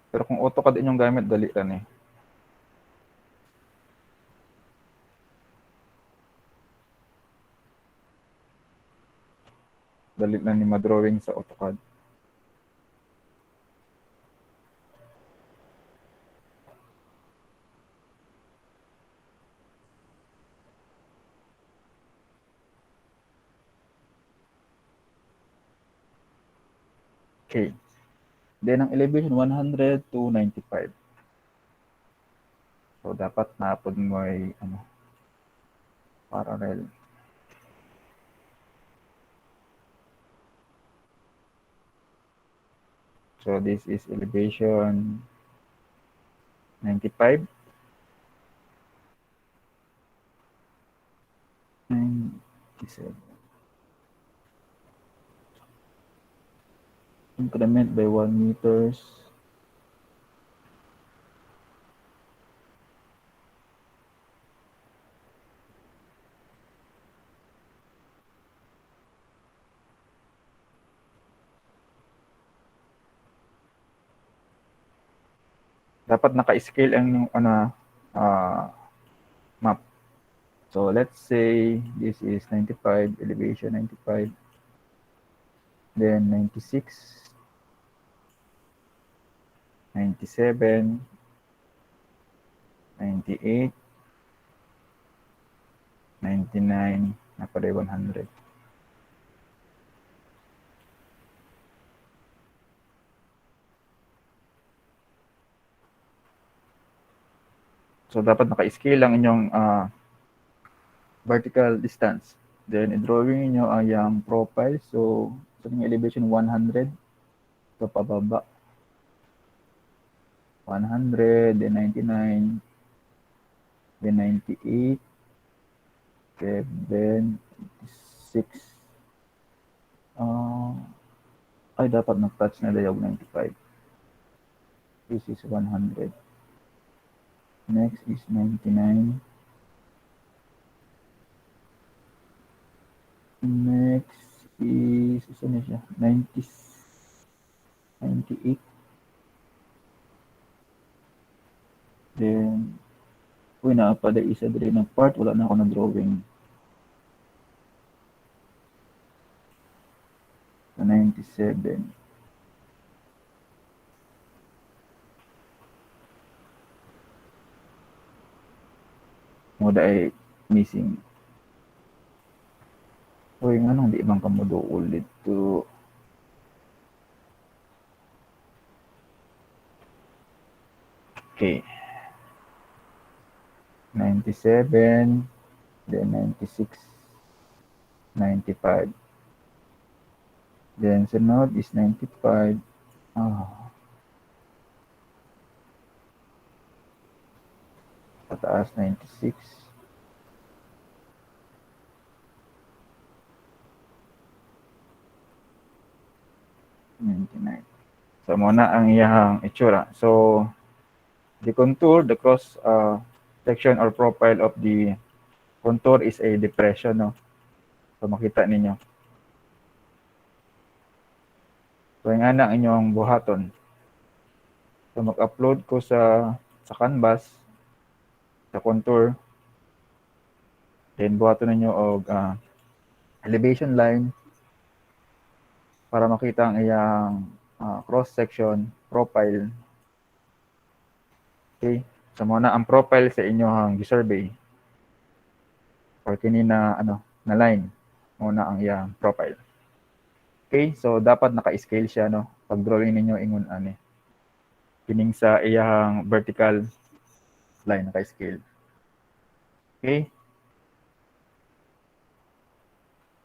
Pero kung AutoCAD inyong gamit, dali lang eh. Dali na ni ma-drawing sa AutoCAD. Okay. Then, ang elevation 100 to 95. So, dapat naapod mo ay parallel. So, this is elevation 95. 97. Increment by 1 meters. Dapat naka-scale ang map. So, let's say this is 95, elevation 95, then 96, 97, 98, 99, napaday 100. So, dapat naka-scale lang inyong vertical distance. Then, i-drawing niyo ang profile. So, sa elevation 100. So, pababa. 100, then 99, then 98, 7, 6. Ay, dapat nag-touch na dayog 95. This is 100. Next is 99. Next is, isa na siya, 90, 98. Then, uy, naapada isa dali ng part. Wala na ako na drawing. So, 97. Moda ay missing. Uy, nga nung di ibang kamudo ulit to. Okay. 97, then 96, 95. Then sunod is 95. Pataas 96. So, muna ang iyang itsura. So, the contour, the cross section or profile of the contour is a depression, no? So, makita ninyo. So, yung ang inyong buhaton. So, mag-upload ko sa canvas, sa contour. Then, buhaton ninyo og elevation line para makita ang iyang cross section, profile. Okay? So, muna ang profile sa inyong survey. Or kini na line. Muna ang iyang profile. Okay? So, dapat naka-scale siya, no? Pag drawing ninyo ingon kining sa iyang vertical line, naka-scale. Okay?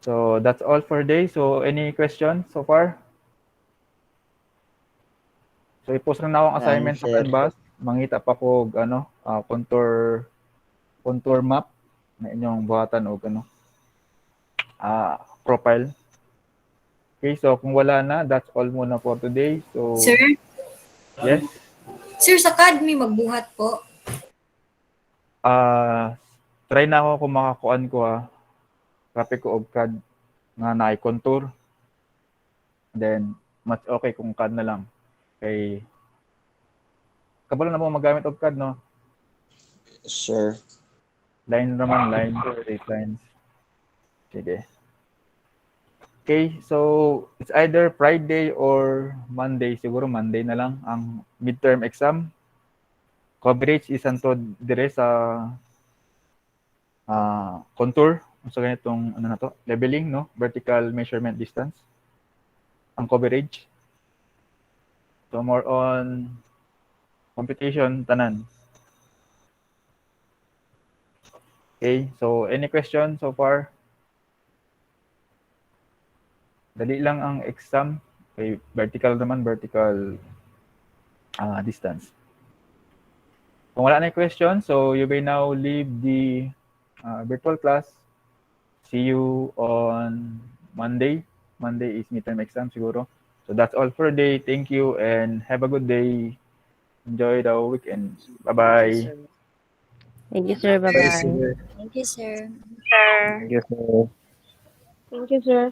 So, that's all for today. So, any questions so far? So, i-post na akong assignment sa Canvas. Mangita pa ko contour map na inyong buhatan o profile. Okay, so kung wala na, that's all muna for today. So, Sir? Yes? Sir, sa CAD may magbuhat po. Try na ako kung makakuan ko copy ko og CAD nga na-contour. Then, mas okay kung CAD na lang. Kay kabalo na mo magamit og CAD, no? Sure. Line naman, line, straight lines. Sige. Okay, so it's either Friday or Monday. Siguro Monday na lang ang midterm exam. Coverage is anto dire sa contour. So ganitong ano na to, leveling, no? Vertical measurement distance. Ang coverage. So more on computation tanan. Okay, so any question so far? Dali lang ang exam. Okay, vertical naman, vertical distance. Kung wala na yung question, so you may now leave the virtual class. See you on Monday. Monday is midterm exam siguro. So that's all for today. Thank you and have a good day. Enjoy the weekend. Bye-bye. Thank you, sir. Bye, Bye-bye. sir. Thank you, sir. Sir. Thank you, sir. Thank you, sir.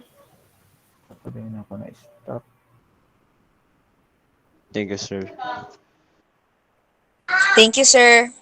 Sabihin ako na stop. Thank you, sir. Thank you, sir.